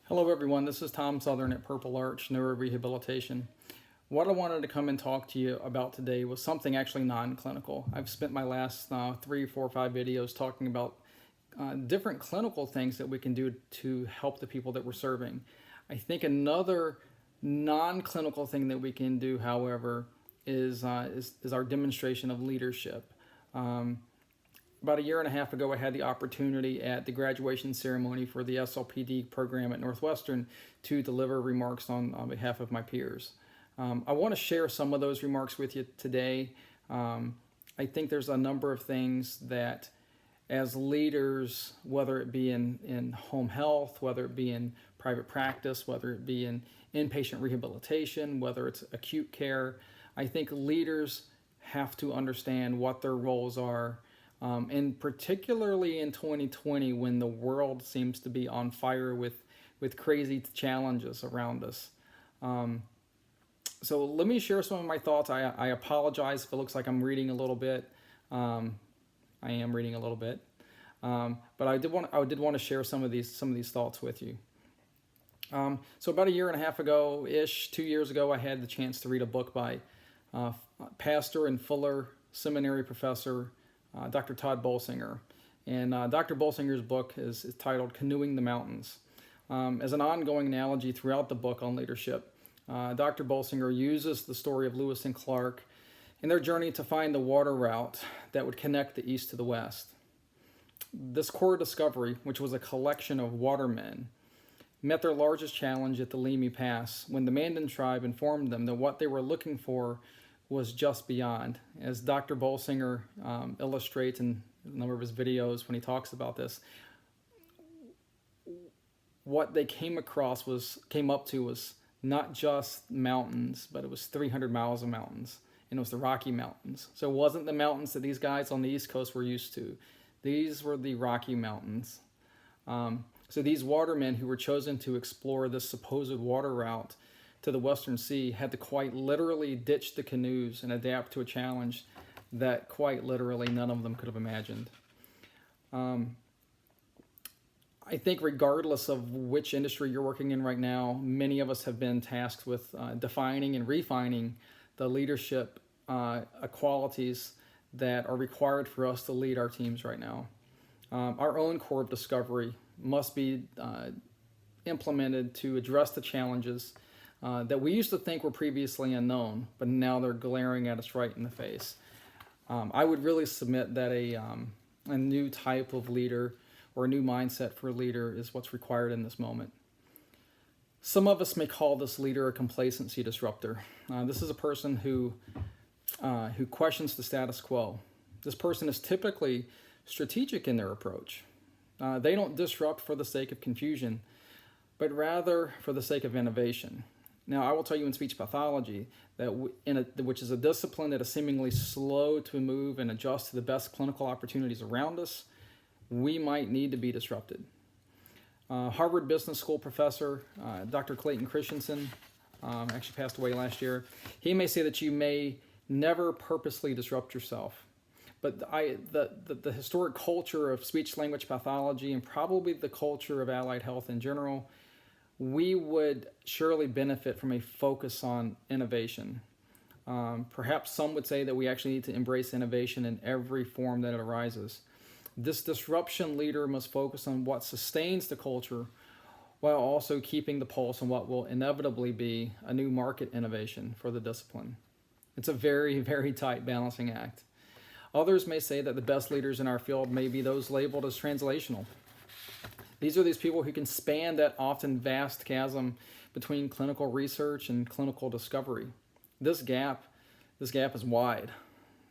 Hello everyone, this is Tom Southern at Purple Arch Neurorehabilitation. What I wanted to come and talk to you about today was something actually non-clinical. I've spent my last 3, 4, 5 videos talking about different clinical things that we can do to help the people that we're serving. I think another non-clinical thing that we can do, however, is our demonstration of leadership. About a year and a half ago, I had the opportunity at the graduation ceremony for the SLPD program at Northwestern to deliver remarks on behalf of my peers. I want to share some of those remarks with you today. I think there's a number of things that as leaders, whether it be in home health, whether it be in private practice, whether it be in inpatient rehabilitation, whether it's acute care, I think leaders have to understand what their roles are. And particularly in 2020, when the world seems to be on fire with crazy challenges around us. So let me share some of my thoughts. I apologize if it looks like I'm reading a little bit. I am reading a little bit, but I did want to share some of these thoughts with you. So about a year and a half ago, 2 years ago, I had the chance to read a book by pastor and Fuller Seminary professor Dr. Todd Bolsinger. And Dr. Bolsinger's book is titled Canoeing the Mountains. As an ongoing analogy throughout the book on leadership, Dr. Bolsinger uses the story of Lewis and Clark and their journey to find the water route that would connect the East to the West. This core discovery, which was a collection of watermen, met their largest challenge at the Lemi Pass when the Mandan tribe informed them that what they were looking for was just beyond. As Dr. Bolsinger illustrates in a number of his videos when he talks about this, what they came up to was not just mountains, but it was 300 miles of mountains, and it was the Rocky Mountains. So it wasn't the mountains that these guys on the East Coast were used to. These were the Rocky Mountains. So these watermen who were chosen to explore this supposed water route to the Western Sea had to quite literally ditch the canoes and adapt to a challenge that quite literally none of them could have imagined. I think regardless of which industry you're working in right now, many of us have been tasked with defining and refining the leadership qualities that are required for us to lead our teams right now. Our own core of discovery must be implemented to address the challenges that we used to think were previously unknown, but now they're glaring at us right in the face. I would really submit that a new type of leader or a new mindset for a leader is what's required in this moment. Some of us may call this leader a complacency disruptor. This is a person who questions the status quo. This person is typically strategic in their approach. They don't disrupt for the sake of confusion, but rather for the sake of innovation. Now, I will tell you in speech pathology that which is a discipline that is seemingly slow to move and adjust to the best clinical opportunities around us, we might need to be disrupted. Harvard Business School professor Dr. Clayton Christensen actually passed away last year. He may say that you may never purposely disrupt yourself, but the historic culture of speech-language pathology and probably the culture of allied health in general, we would surely benefit from a focus on innovation. Perhaps some would say that we actually need to embrace innovation in every form that it arises. This disruption leader must focus on what sustains the culture while also keeping the pulse on what will inevitably be a new market innovation for the discipline. It's a very, very tight balancing act. Others may say that the best leaders in our field may be those labeled as translational. These are these people who can span that often vast chasm between clinical research and clinical discovery. This gap is wide.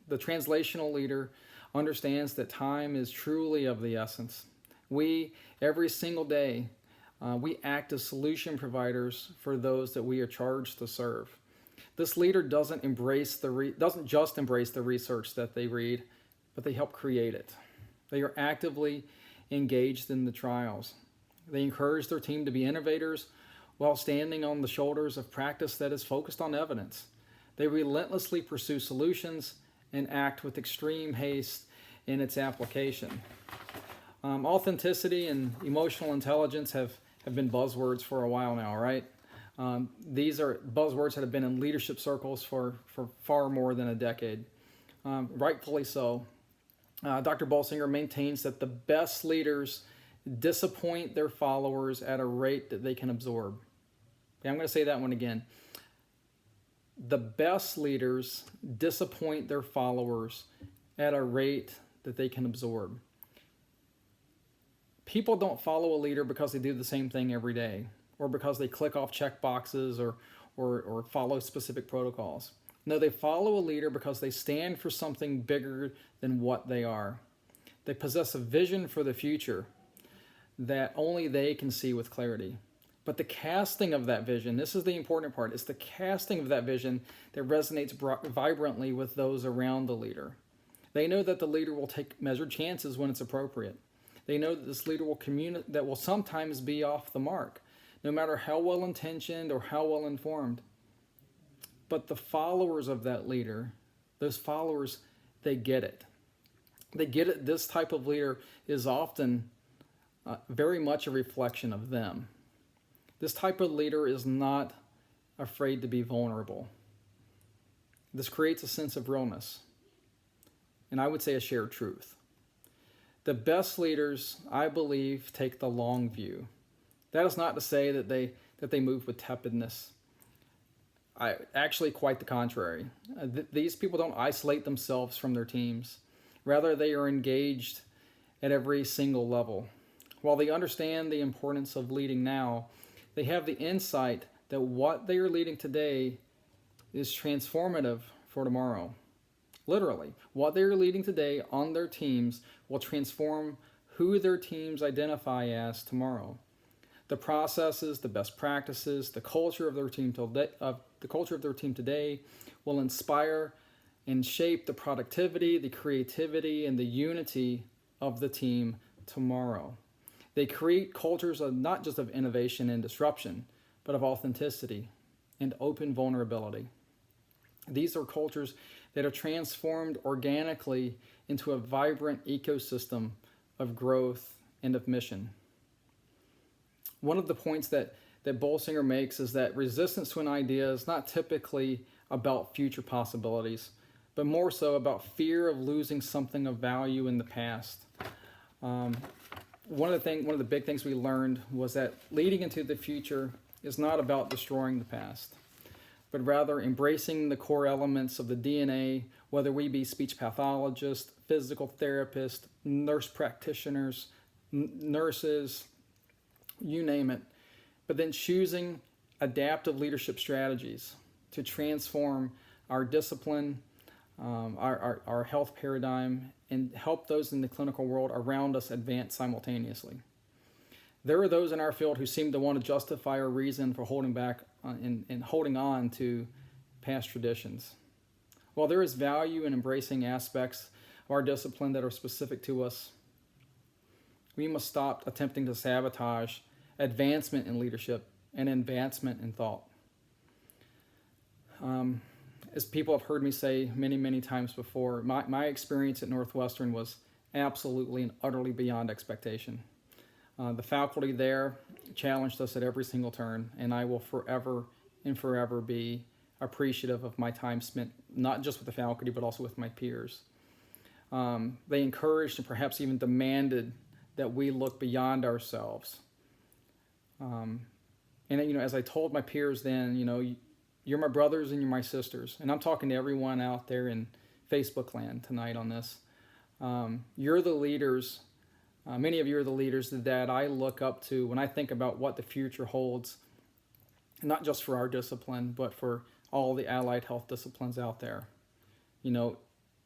The translational leader understands that time is truly of the essence. We, every single day, we act as solution providers for those that we are charged to serve. This leader doesn't just embrace the research that they read, but they help create it. They are actively engaged in the trials. They encourage their team to be innovators while standing on the shoulders of practice that is focused on evidence. They relentlessly pursue solutions and act with extreme haste in its application. Authenticity and emotional intelligence have have been buzzwords for a while now, right? These are buzzwords that have been in leadership circles for far more than a decade. Rightfully so. Dr. Bolsinger maintains that the best leaders disappoint their followers at a rate that they can absorb. Okay, I'm going to say that one again. The best leaders disappoint their followers at a rate that they can absorb. People don't follow a leader because they do the same thing every day, or because they click off check boxes or follow specific protocols. No, they follow a leader because they stand for something bigger than what they are. They possess a vision for the future that only they can see with clarity. But the casting of that vision, this is the important part, it's the casting of that vision that resonates vibrantly with those around the leader. They know that the leader will take measured chances when it's appropriate. They know that this leader will sometimes be off the mark, no matter how well intentioned or how well informed. But the followers of that leader, those followers, they get it. They get it. This type of leader is often very much a reflection of them. This type of leader is not afraid to be vulnerable. This creates a sense of realness, and I would say a shared truth. The best leaders, I believe, take the long view. That is not to say that they move with tepidness. Actually, quite the contrary. These people don't isolate themselves from their teams. Rather, they are engaged at every single level. While they understand the importance of leading now, they have the insight that what they are leading today is transformative for tomorrow. Literally, what they are leading today on their teams will transform who their teams identify as tomorrow. The processes, the best practices, the culture of their team today will inspire and shape the productivity, the creativity, and the unity of the team tomorrow. They create cultures of not just of innovation and disruption, but of authenticity and open vulnerability. These are cultures that are transformed organically into a vibrant ecosystem of growth and of mission. One of the points that Bolsinger makes is that resistance to an idea is not typically about future possibilities, but more so about fear of losing something of value in the past. One of the big things we learned was that leading into the future is not about destroying the past, but rather embracing the core elements of the DNA, whether we be speech pathologists, physical therapists, nurse practitioners, nurses, you name it, but then choosing adaptive leadership strategies to transform our discipline, our health paradigm, and help those in the clinical world around us advance simultaneously. There are those in our field who seem to want to justify a reason for holding back and holding on to past traditions. While there is value in embracing aspects of our discipline that are specific to us, we must stop attempting to sabotage advancement in leadership and advancement in thought. As people have heard me say many, many times before, my experience at Northwestern was absolutely and utterly beyond expectation. The faculty there challenged us at every single turn, and I will forever and forever be appreciative of my time spent not just with the faculty, but also with my peers. They encouraged and perhaps even demanded that we look beyond ourselves. And as I told my peers then, you're my brothers and you're my sisters. And I'm talking to everyone out there in Facebook land tonight on this. You're the leaders. Many of you are the leaders that I look up to when I think about what the future holds, not just for our discipline, but for all the allied health disciplines out there.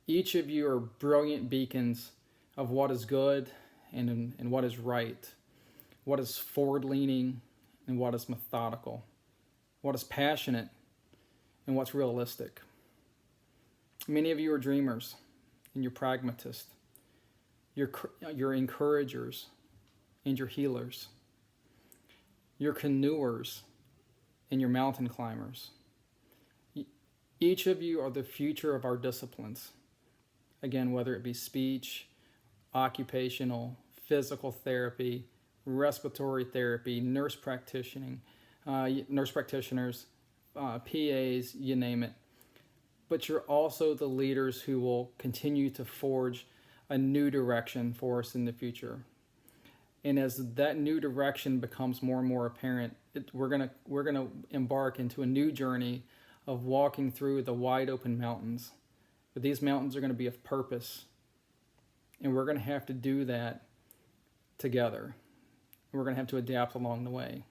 Each of you are brilliant beacons of what is good and what is right, what is forward-leaning and what is methodical, what is passionate and what's realistic. Many of you are dreamers and you're pragmatists. You're encouragers and you're healers. You're canoers and you're mountain climbers. Each of you are the future of our disciplines. Again, whether it be speech, occupational, physical therapy, respiratory therapy, nurse practitioners, PAs, you name it. But you're also the leaders who will continue to forge a new direction for us in the future. And as that new direction becomes more and more apparent, we're gonna embark into a new journey of walking through the wide open mountains. But these mountains are going to be of purpose, and we're going to have to do that together. We're going to have to adapt along the way.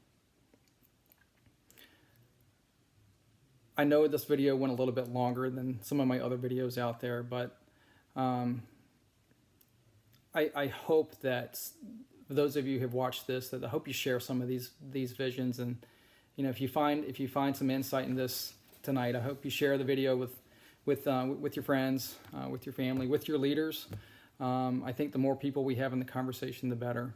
I know this video went a little bit longer than some of my other videos out there, but I hope that those of you who have watched this, that I hope you share some of these visions, and if you find some insight in this tonight, I hope you share the video with your friends, with your family, with your leaders. I think the more people we have in the conversation, the better.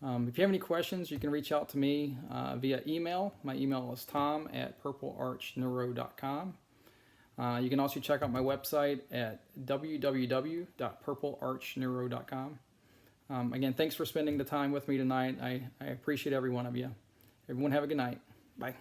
If you have any questions, you can reach out to me via email. My email is tom@purplearchneuro.com. You can also check out my website at www.purplearchneuro.com. Again, thanks for spending the time with me tonight. I appreciate every one of you. Everyone have a good night. Bye.